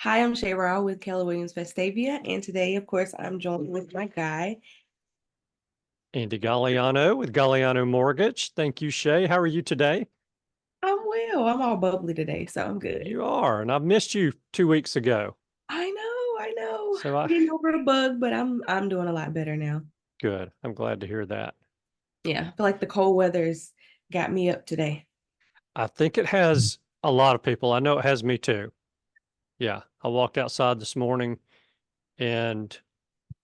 Hi, I'm Shay Rowell with Keller Williams Vestavia, and today, of course, I'm joined with my guy. Andy Gagliano with Gagliano Mortgage. Thank you, Shay. How are you today? I'm well. I'm all bubbly today, so I'm good. You are, and I've missed you 2 weeks ago. I know. So I Getting over a bug, but I'm doing a lot better now. good. I'm glad to hear that. Yeah, I feel like the cold weather's got me up today. I think it has a lot of people. I know it has me too. Yeah. I walked outside this morning and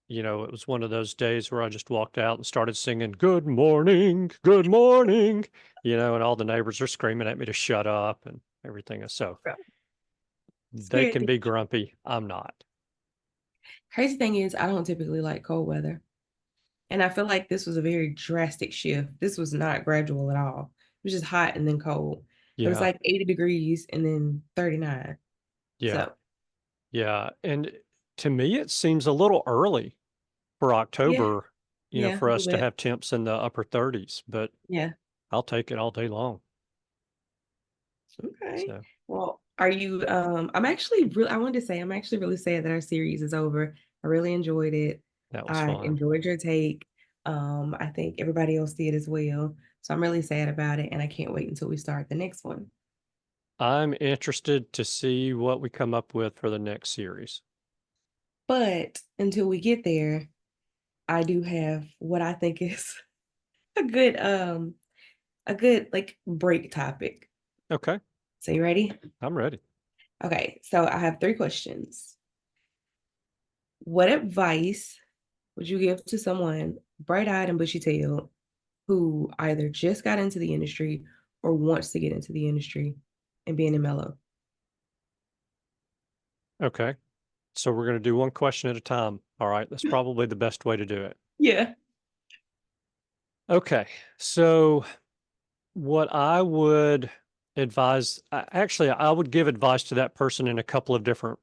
it was one of those days where I just walked out and started singing, good morning, and all the neighbors are screaming at me to shut up and everything. So they Scared can to- be grumpy. I'm not. Crazy thing is, I don't typically like cold weather, and I feel like this was a very drastic shift. This was not gradual at all. It was just hot and then cold. It was Yeah. like 80 degrees and then 39. Yeah. So, Yeah. And to me, it seems a little early for yeah, October, yeah, a for little us to bit. have temps in the upper 30s, but Yeah. I'll take it all day long. Okay. So Well, are you I'm actually really I wanted to say I'm actually really sad that our series is over. I really enjoyed it. that was I fun. enjoyed your take. I think everybody else did as well. So I'm really sad about it and I can't wait until we start the next one. I'm interested to see what we come up with for the next series. But until we get there, I do have what I think is a good like break topic. Okay, So you ready? I'm ready. Okay, so I have three questions. What advice would you give to someone bright-eyed and bushy-tailed who either just got into the industry or wants to get into the industry and being in mellow? Okay, so we're going to do one question at a time. All right, that's probably the best way to do it. Yeah. Okay, so what I would advise, actually, I would give advice to that person in a couple of different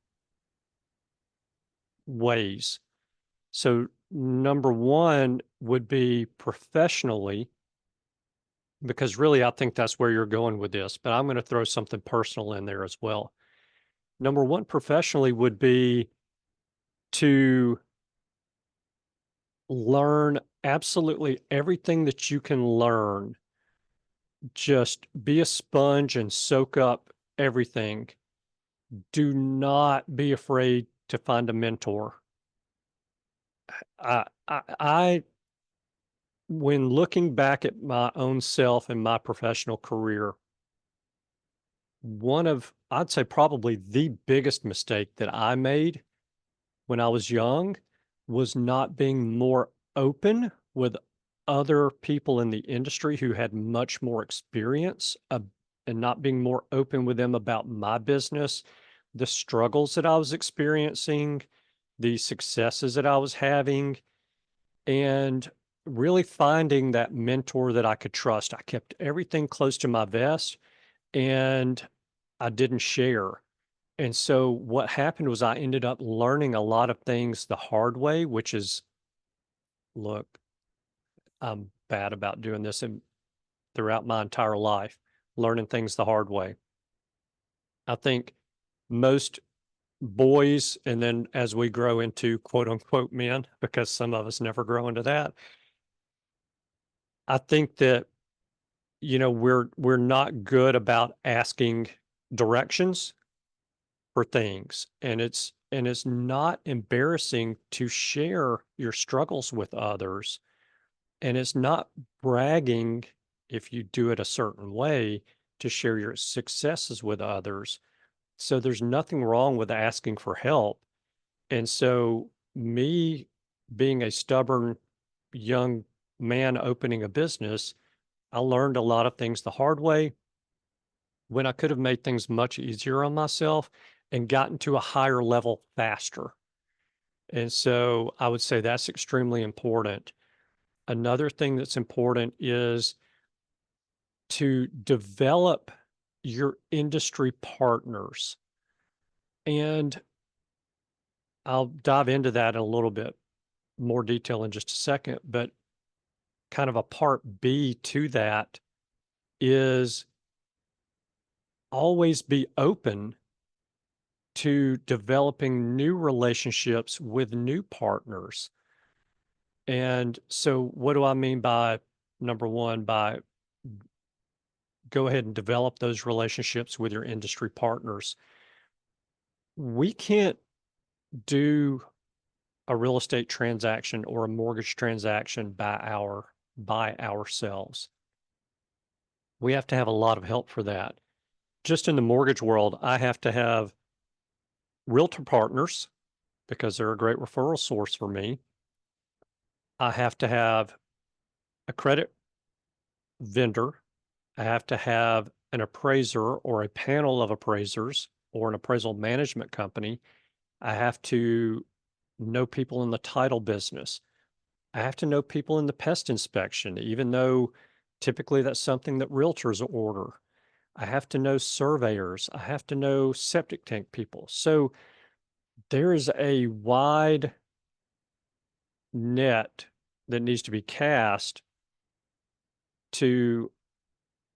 ways. So, number one would be professionally, because really I think that's where you're going with this, but I'm going to throw something personal in there as well. Number one, professionally, would be to learn absolutely everything that you can learn. Just be a sponge and soak up everything. Do not be afraid to find a mentor. I when looking back at my own self and my professional career, one of, I'd say probably the biggest mistake that I made when I was young was not being more open with other people in the industry who had much more experience, and not being more open with them about my business, the struggles that I was experiencing, the successes that I was having, and really finding that mentor that I could trust. I kept everything close to my vest and I didn't share. And so what happened was I ended up learning a lot of things the hard way, which is, look, I'm bad about doing this and throughout my entire life, learning things the hard way. I think most boys, and then as we grow into quote unquote men, because some of us never grow into that, I think that we're not good about asking directions for things, and it's not embarrassing to share your struggles with others, and it's not bragging if you do it a certain way to share your successes with others. So there's nothing wrong with asking for help. And so me being a stubborn young man opening a business, I learned a lot of things the hard way when I could have made things much easier on myself and gotten to a higher level faster. And so I would say that's extremely important. Another thing that's important is to develop your industry partners. And I'll dive into that in a little bit more detail in just a second. But kind of a part B to that is always be open to developing new relationships with new partners. And so what do I mean by number one, by go ahead and develop those relationships with your industry partners? We can't do a real estate transaction or a mortgage transaction by ourselves. We have to have a lot of help for that. Just in the mortgage world, I have to have realtor partners because they're a great referral source for me. I have to have a credit vendor. I have to have an appraiser or a panel of appraisers or an appraisal management company. I have to know people in the title business. I have to know people in the pest inspection, even though typically that's something that realtors order. I have to know surveyors. I have to know septic tank people. So there is a wide net that needs to be cast to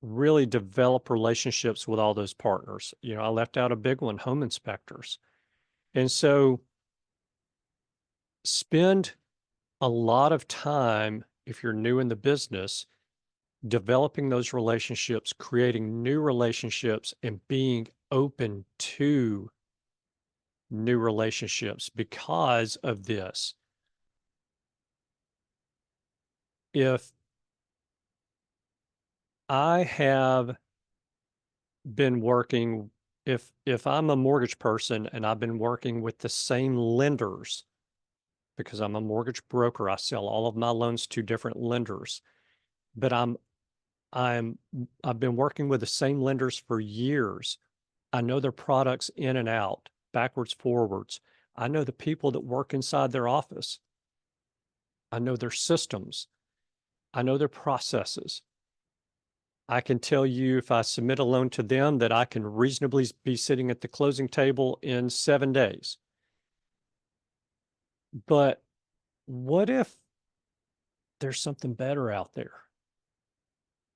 really develop relationships with all those partners. You know, I left out a big one, home inspectors. And so spend a lot of time, if you're new in the business, developing those relationships, creating new relationships, and being open to new relationships because of this. If I have been working, if I'm a mortgage person and I've been working with the same lenders, because I'm a mortgage broker, I sell all of my loans to different lenders, but I'm I've been working with the same lenders for years. I know their products in and out, backwards, forwards. I know the people that work inside their office. I know their systems. I know their processes. I can tell you if I submit a loan to them that I can reasonably be sitting at the closing table in 7 days. But what if there's something better out there?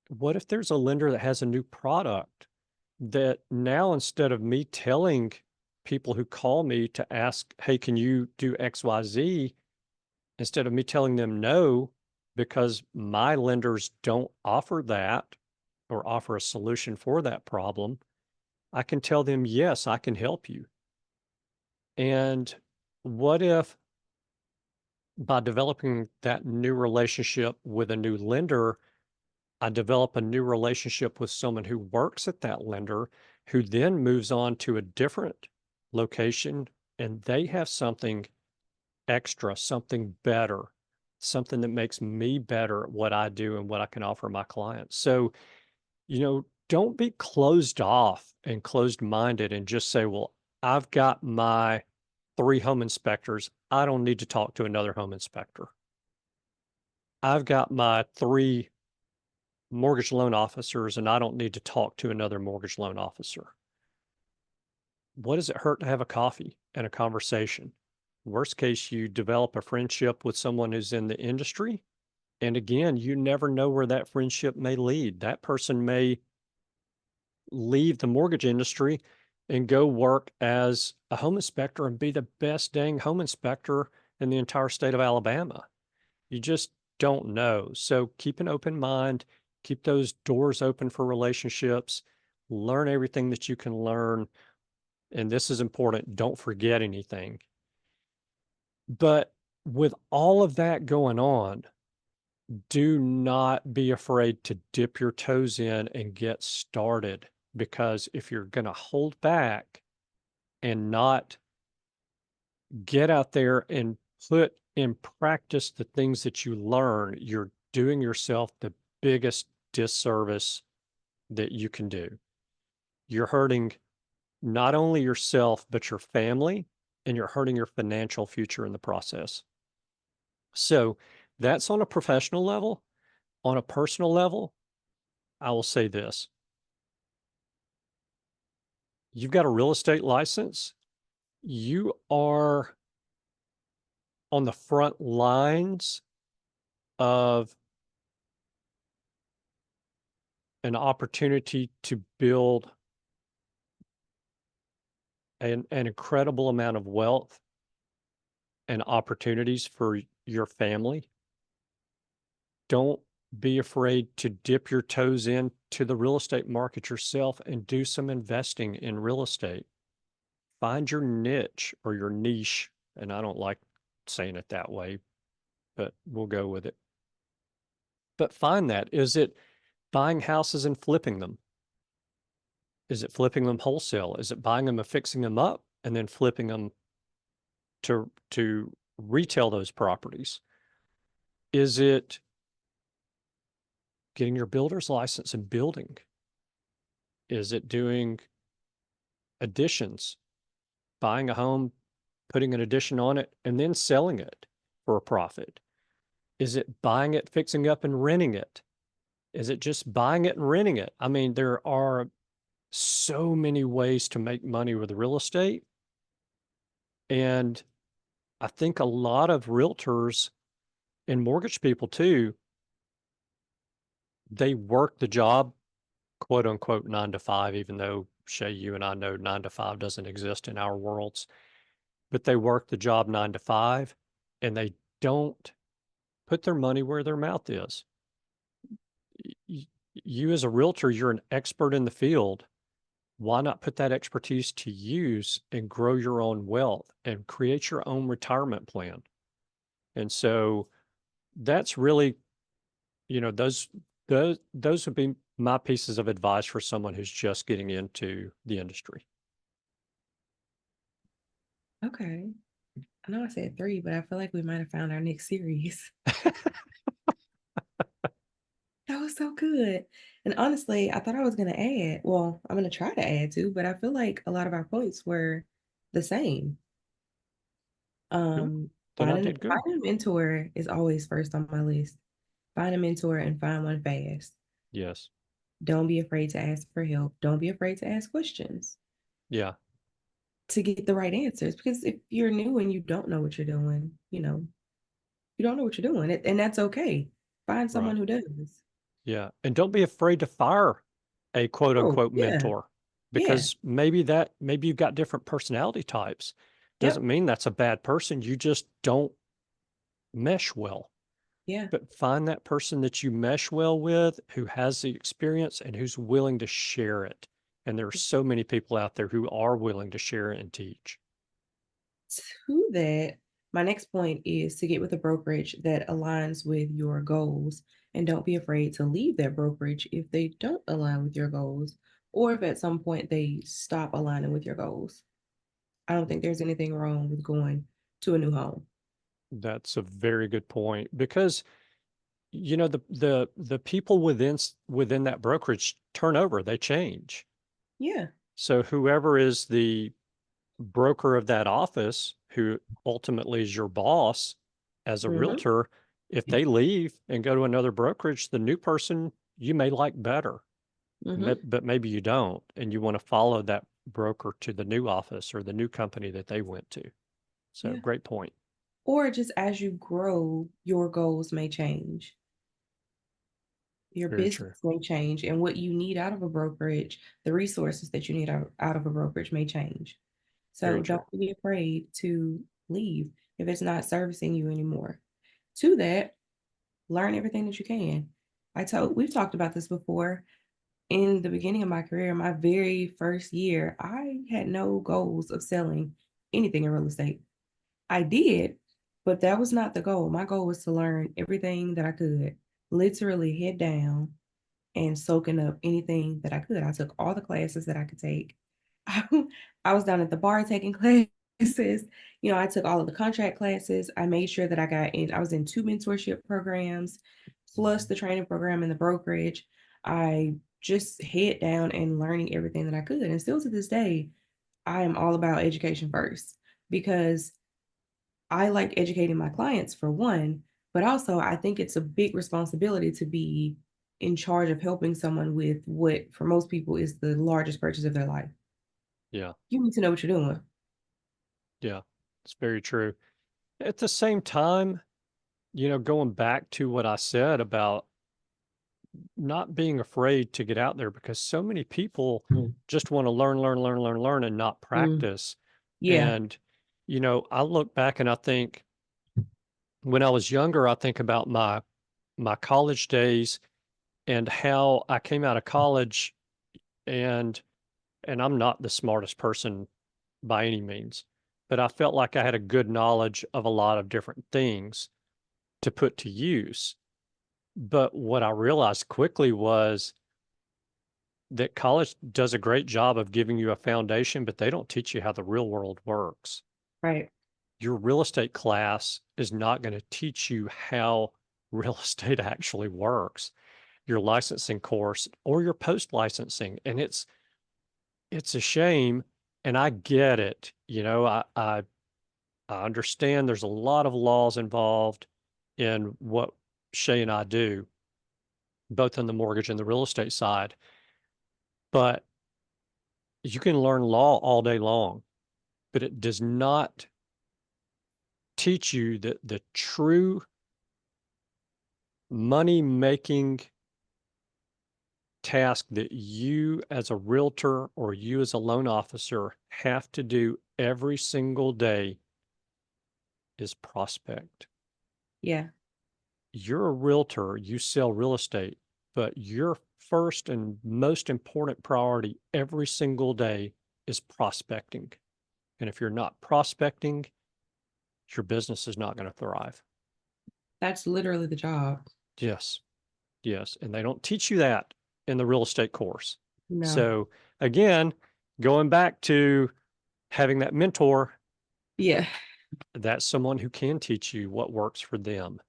What if there's a lender that has a new product that now instead of me telling people who call me to ask, hey, can you do XYZ? Instead of me telling them no, because my lenders don't offer that or offer a solution for that problem, I can tell them, yes, I can help you. And what if by developing that new relationship with a new lender, I develop a new relationship with someone who works at that lender, who then moves on to a different location and they have something extra, something better, something that makes me better at what I do and what I can offer my clients. So, you know, don't be closed off and closed minded and just say, well, I've got my 3 home inspectors. I don't need to talk to another home inspector. I've got my 3 mortgage loan officers and I don't need to talk to another mortgage loan officer. What does it hurt to have a coffee and a conversation? Worst case, you develop a friendship with someone who's in the industry. And again, you never know where that friendship may lead. That person may leave the mortgage industry and go work as a home inspector and be the best dang home inspector in the entire state of Alabama. You just don't know. So keep an open mind, keep those doors open for relationships, learn everything that you can learn. And this is important. Don't forget anything. But with all of that going on, do not be afraid to dip your toes in and get started. Because if you're going to hold back and not get out there and put in practice the things that you learn, you're doing yourself the biggest disservice that you can do. You're hurting not only yourself, but your family, and you're hurting your financial future in the process. So that's on a professional level. On a personal level, I will say this. You've got a real estate license. You are on the front lines of an opportunity to build an incredible amount of wealth and opportunities for your family, don't be afraid to dip your toes into the real estate market yourself and do some investing in real estate. Find your niche or your niche, and I don't like saying it that way, but we'll go with it. But find that. Is it buying houses and flipping them? Is it flipping them wholesale? Is it buying them and fixing them up and then flipping them to retail those properties? Is it getting your builder's license and building? Is it doing additions, buying a home, putting an addition on it, and then selling it for a profit? Is it buying it, fixing up, and renting it? Is it just buying it and renting it? I mean, there are so many ways to make money with real estate. And I think a lot of realtors and mortgage people too, they work the job, quote unquote, 9 to 5, even though Shay, you and I know 9 to 5 doesn't exist in our worlds, but they work the job 9 to 5 and they don't put their money where their mouth is. You as a realtor, you're an expert in the field. Why not put that expertise to use and grow your own wealth and create your own retirement plan? And so that's really, those would be my pieces of advice for someone who's just getting into the industry. Okay. I know I said three, but I feel like we might have found our next series. That was so good. And honestly, I thought I was going to add, well, I'm going to try to add to, but I feel like a lot of our points were the same. Good. Um, Then I did good. finding a mentor is always first on my list. Find a mentor and find one fast. Yes. Don't be afraid to ask for help. Don't be afraid to ask questions Yeah. to get the right answers. Because if you're new and you don't know what you're doing, you don't know what you're doing, and that's okay. Find Right. someone who does. Yeah. And don't be afraid to fire a quote Oh, unquote yeah. mentor, Yeah. because maybe you've got different personality types. Doesn't Yep. mean that's a bad person. You just don't mesh well. Yeah. But find that person that you mesh well with, who has the experience and who's willing to share it. And there are so many people out there who are willing to share it and teach. To that, my next point is to get with a brokerage that aligns with your goals, and don't be afraid to leave that brokerage if they don't align with your goals, or if at some point they stop aligning with your goals. I don't think there's anything wrong with going to a new home. That's a very good point, because the people within that brokerage turn over, they change. Yeah. So whoever is the broker of that office, who ultimately is your boss as a Mm-hmm. realtor, if they leave and go to another brokerage, the new person you may like better, Mm-hmm. but maybe you don't, and you want to follow that broker to the new office or the new company that they went to. So Yeah. great point. Or just as you grow, your goals may change. Your Very true. business may change, and what you need out of a brokerage, the resources that you need out of a brokerage may change. Very So don't true. be afraid to leave if it's not servicing you anymore. To that, learn everything that you can. We've talked about this before. In the beginning of my career, my very first year, I had no goals of selling anything in real estate. I did, but that was not the goal. My goal was to learn everything that I could, literally head down and soaking up anything that I could. I took all the classes that I could take. I was down at the bar taking classes. I took all of the contract classes. I made sure that I was in two mentorship programs, plus the training program in the brokerage. I just head down and learning everything that I could. And still to this day, I am all about education first because I like educating my clients for one, but also I think it's a big responsibility to be in charge of helping someone with what for most people is the largest purchase of their life. Yeah. You need to know what you're doing. Yeah. It's very true. At the same time, going back to what I said about not being afraid to get out there, because so many people Mm. just want to learn and not Mm. practice. Yeah. And, I look back and I think when I was younger, I think about my college days and how I came out of college, and I'm not the smartest person by any means, but I felt like I had a good knowledge of a lot of different things to put to use. But what I realized quickly was that college does a great job of giving you a foundation, but they don't teach you how the real world works. Right. Your real estate class is not going to teach you how real estate actually works, your licensing course or your post licensing. And it's a shame. And I get it. I understand there's a lot of laws involved in what Shay and I do, both on the mortgage and the real estate side. But you can learn law all day long, but it does not teach you the true money making task that you as a realtor or you as a loan officer have to do every single day is prospect. Yeah. You're a realtor, you sell real estate, but your first and most important priority every single day is prospecting. And if you're not prospecting, your business is not going to thrive. That's literally the job. Yes. Yes. And they don't teach you that in the real estate course. No. So again, going back to having that mentor, Yeah. that's someone who can teach you what works for them.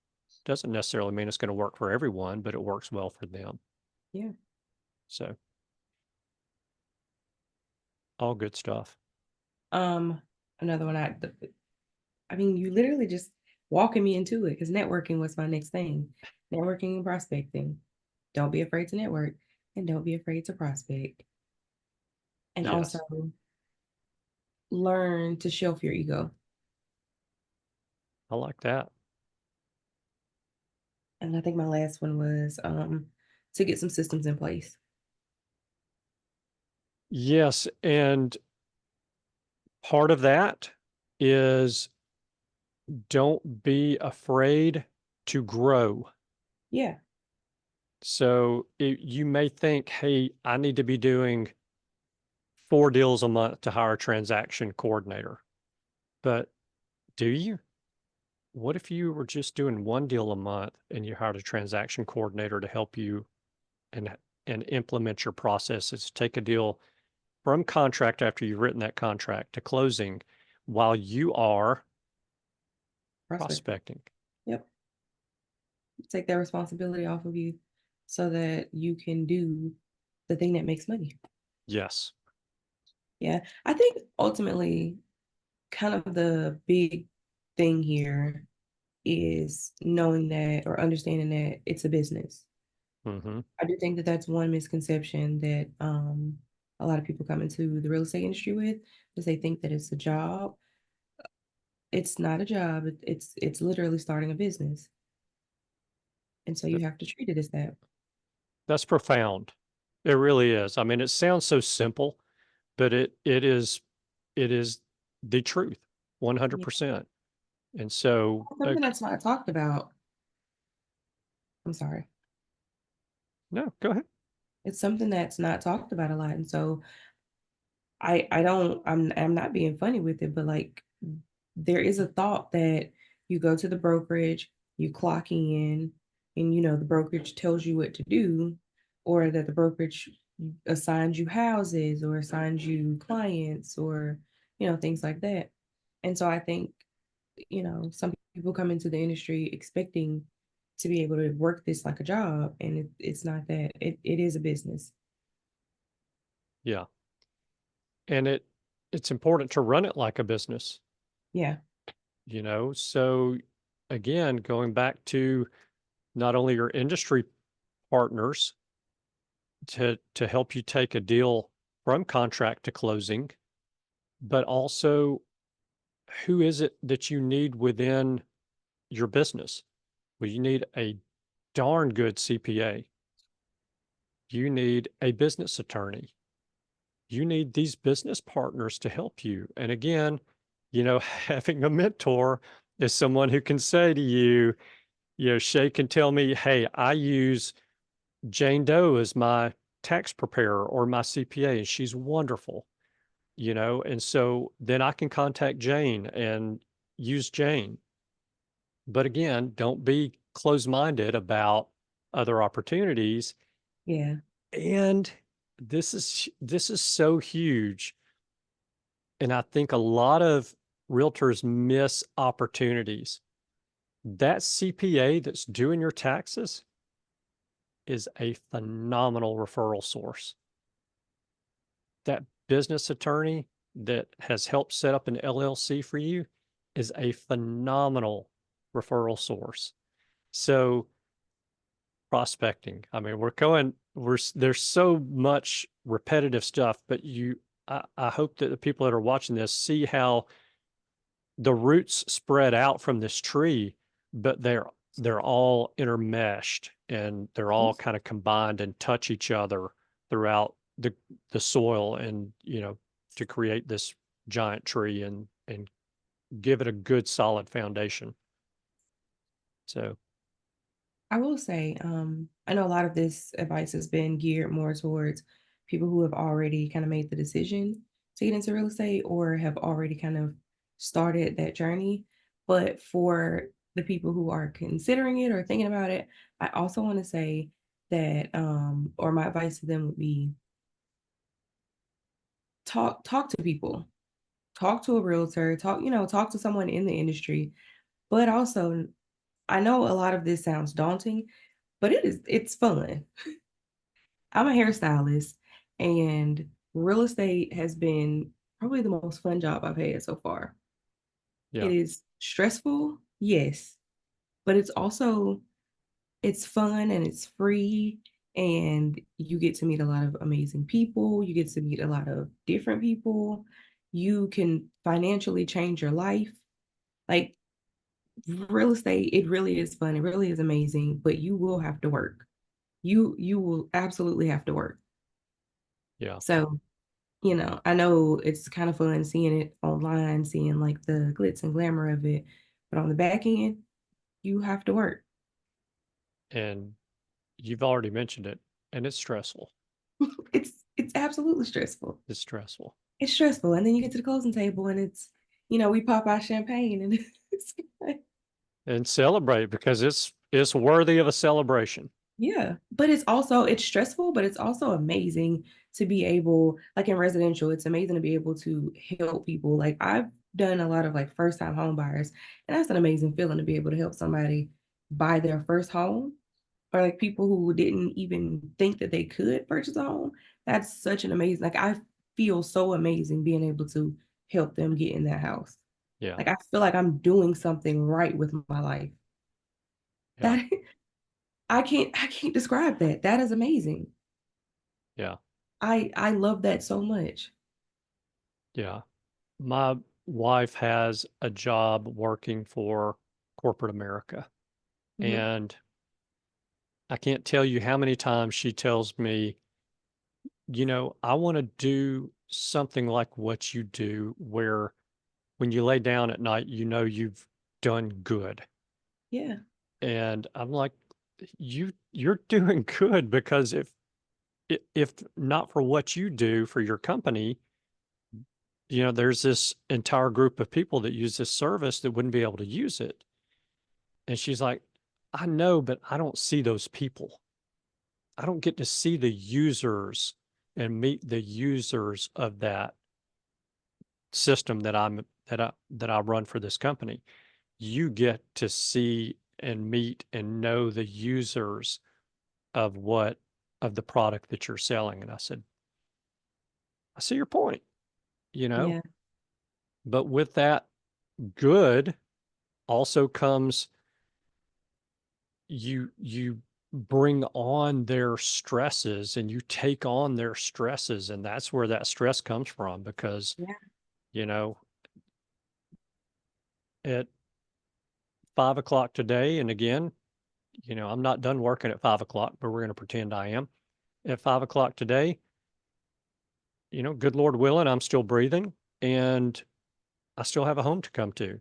Doesn't necessarily mean it's going to work for everyone, but it works well for them. Yeah. So all good stuff. Um, Another one I mean, you literally just walking me into it because networking was my next thing. Networking and prospecting. Don't be afraid to network and don't be afraid to prospect. And also Yes. learn to shelf your ego. I like that. And I think my last one was to get some systems in place. Yes. And part of that is don't be afraid to grow. Yeah. So you may think, hey, I need to be doing 4 deals a month to hire a transaction coordinator. But do you? What if you were just doing 1 deal a month and you hired a transaction coordinator to help you and implement your processes, take a deal from contract after you've written that contract to closing while you are Prospecting. prospecting? Yep. Take that responsibility off of you so that you can do the thing that makes money. Yes. Yeah. I think ultimately, kind of the big thing here is knowing that or understanding that it's a business. Hmm. I do think that that's one misconception that a lot of people come into the real estate industry with, is they think that it's a job. It's not a job. It's literally starting a business, and so you have to treat it as that. That's profound. It really is. I mean, it sounds so simple, but it is the truth, Yeah. 100%. And so, Something that's not talked about. I'm sorry. no, go ahead. It's something that's not talked about a lot, and so I don't I'm not being funny with it, but like there is a thought that you go to the brokerage, you clock in, and the brokerage tells you what to do, or that the brokerage assigns you houses or assigns you clients or things like that. And so I think, some people come into the industry expecting to be able to work this like a job, and it's not that. It is a business. Yeah. And it's important to run it like a business, Yeah. So again, going back to not only your industry partners to help you take a deal from contract to closing, but also who is it that you need within your business? Well, you need a darn good CPA. You need a business attorney. You need these business partners to help you. And again, having a mentor is someone who can say to you, Shay can tell me, hey, I use Jane Doe as my tax preparer or my CPA, and she's wonderful, and so then I can contact Jane and use Jane. But again, don't be closed-minded about other opportunities. Yeah. And this is so huge. And I think a lot of realtors miss opportunities. That CPA that's doing your taxes is a phenomenal referral source. That business attorney that has helped set up an LLC for you is a phenomenal referral source. So prospecting, I mean, there's so much repetitive stuff, but I hope that the people that are watching this see how the roots spread out from this tree, but they're all intermeshed and they're all kind of combined and touch each other throughout the soil, and to create this giant tree and give it a good solid foundation. So I will say, I know a lot of this advice has been geared more towards people who have already kind of made the decision to get into real estate or have already kind of started that journey. But for the people who are considering it or thinking about it, I also want to say that, or my advice to them would be talk to people, talk to a realtor, talk to someone in the industry. But also, I know a lot of this sounds daunting, but it's fun. I'm a hairstylist, and real estate has been probably the most fun job I've had so far. yeah, It is stressful, yes, but it's fun and it's free, and you get to meet a lot of amazing people. You get to meet a lot of different people. You can financially change your life. Like, real estate, it really is fun. It really is amazing, but you will have to work. You will absolutely have to work. yeah. So, I know it's kind of fun seeing it online, seeing like the glitz and glamour of it, but on the back end, you have to work. And you've already mentioned it, and it's stressful. It's absolutely stressful. It's stressful. It's stressful, and then you get to the closing table, and we pop our champagne, and it's like, And celebrate because it's worthy of a celebration. yeah. But it's stressful, but it's also amazing to be able, like in residential, it's amazing to be able to help people. Like, I've done a lot of like first time home buyers, and that's an amazing feeling to be able to help somebody buy their first home, or like people who didn't even think that they could purchase a home. That's such an amazing, like, I feel so amazing being able to help them get in that house. Yeah, Like, I feel like I'm doing something right with my life. yeah, That I can't describe that. That is amazing. yeah, I love that so much. yeah. My wife has a job working for corporate America, Mhm. and I can't tell you how many times she tells me, I want to do something like what you do, where when you lay down at night, you've done good. Yeah. And I'm like, you're doing good, because if not for what you do for your company, there's this entire group of people that use this service that wouldn't be able to use it. And she's like, I know, but I don't see those people. I don't get to see the users and meet the users of that system that I run for this company. You get to see and meet and know the users of the product that you're selling. And I said, I see your point, you know, Yeah. but with that good also comes, you bring on their stresses and you take on their stresses, and that's where that stress comes from. Because Yeah. you know at 5 o'clock today, and again, I'm not done working at 5 o'clock, but we're going to pretend I am. at 5 o'clock today, good Lord willing, I'm still breathing and I still have a home to come to.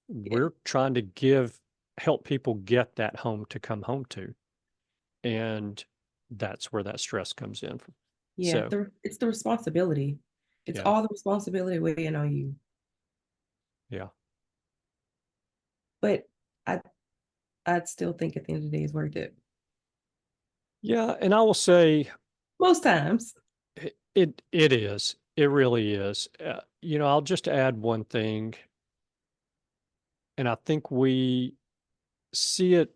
Yeah. We're trying to help people get that home to come home to. And that's where that stress comes in. Yeah. So, It's the responsibility. It's yeah, all the responsibility weighing on you. yeah. But I I'd still think at the end of the day it's worth it. Yeah, and I will say Most times. it is. It really is. I'll just add one thing, and I think we see it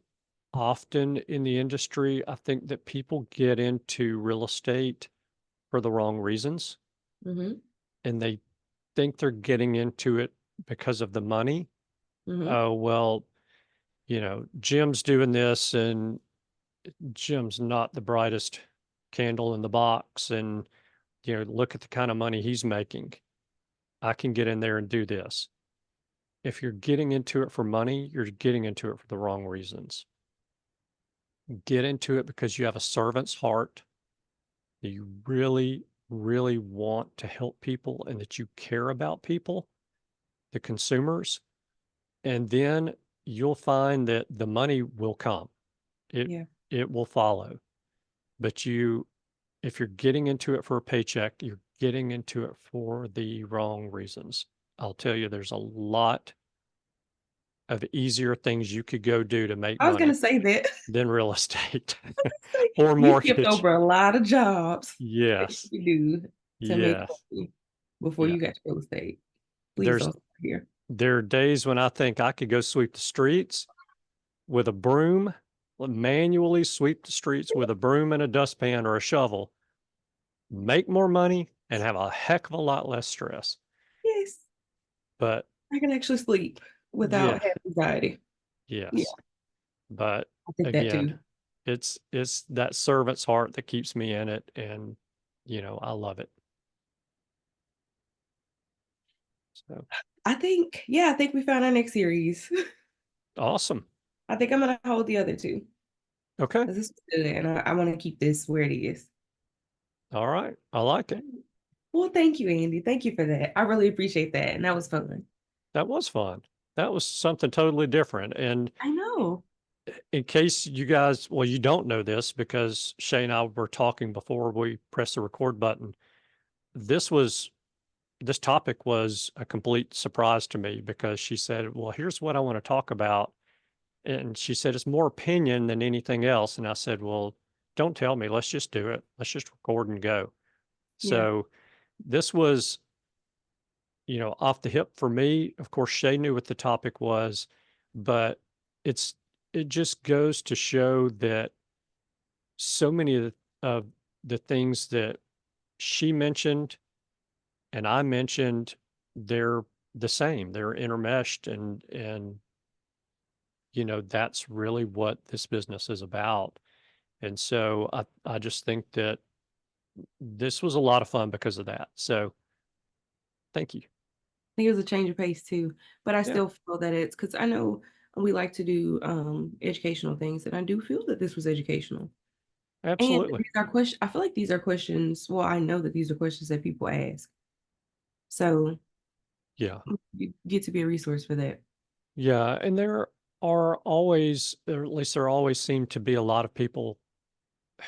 often in the industry. I think that people get into real estate for the wrong reasons, Mm-hmm. and they think they're getting into it because of the money. Mm-hmm. Oh, well, Jim's doing this, and Jim's not the brightest candle in the box, and look at the kind of money he's making. I can get in there and do this. If you're getting into it for money, you're getting into it for the wrong reasons. Get into it because you have a servant's heart, that you really, really want to help people and that you care about people, the consumers, and then you'll find that the money will come. It Yeah. it will follow. But if you're getting into it for a paycheck, you're getting into it for the wrong reasons. I'll tell you, there's a lot of easier things you could go do to make I was gonna money say that. than real estate or You skipped mortgage. over a lot of jobs that you Yes. could do to make Yes. money before Yeah. you got to real estate. Please There's don't start here. there are days when I think I could go sweep the streets with a broom, manually sweep the streets with a broom and a dustpan or a shovel, make more money and have a heck of a lot less stress. Yes, But I can actually sleep without yeah, having anxiety. Yeah, yes. But I think that again, too. it's that servant's heart that keeps me in it, and I love it. So I think we found our next series. awesome. I think I'm gonna hold the other two Okay. because this is good, and I want to keep this where it is. All right. I like it. Well, thank you, Andy. Thank you for that. I really appreciate that, and that was fun. That was fun. That was something totally different. And I know. in case you guys, well, you don't know this because Shay and I were talking before we pressed the record button. This was this topic was a complete surprise to me because she said, "Well, here's what I want to talk about." And she said, "It's more opinion than anything else." And I said, "Well, don't tell me. Let's just do it. Let's just record and go." Yeah. So this was, off the hip for me. Of course, Shay knew what the topic was, but it's it just goes to show that so many of the things that she mentioned and I mentioned, they're the same. They're intermeshed, and that's really what this business is about. And so I just think that this was a lot of fun because of that. So thank you. Think it was a change of pace too, but I Yeah, still feel that it's because I know we like to do educational things, and I do feel that this was educational. And absolutely. these are questions. I feel like these are questions. Well, I know that these are questions that people ask, so Yeah. you get to be a resource for that. Yeah. And there are always, or at least there always seem to be a lot of people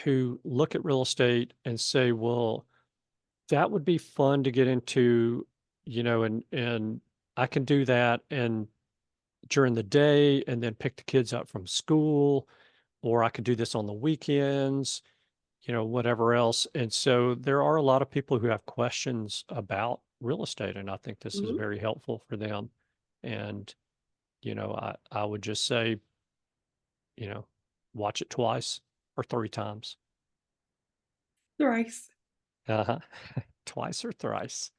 who look at real estate and say, well, that would be fun to get into, and I can do that and during the day and then pick the kids up from school, or I could do this on the weekends, whatever else. And so there are a lot of people who have questions about real estate, and I think this is Mhm. very helpful for them. And, I would just say, you know, watch it twice or three times. Thrice. Uh-huh. Twice or thrice.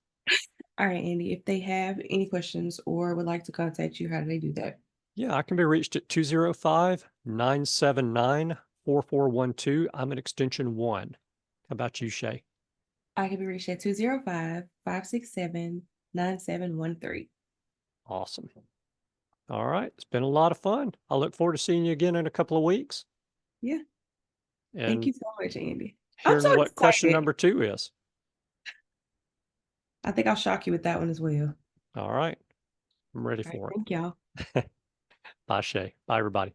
All right, Andy. If they have any questions or would like to contact you, how do they do that? Yeah, I can be reached at 205-979-4412. I'm at extension 1. How about you, Shay? I can be reached at 205-567-9713. Awesome. All right. It's been a lot of fun. I look forward to seeing you again in a couple of weeks. Yeah. Thank And you so much, Andy. I'm hearing so what question excited. number 2 is. I think I'll shock you with that one as well. All right. I'm ready All right, for thank y'all. it. Bye, Shay. Bye, everybody.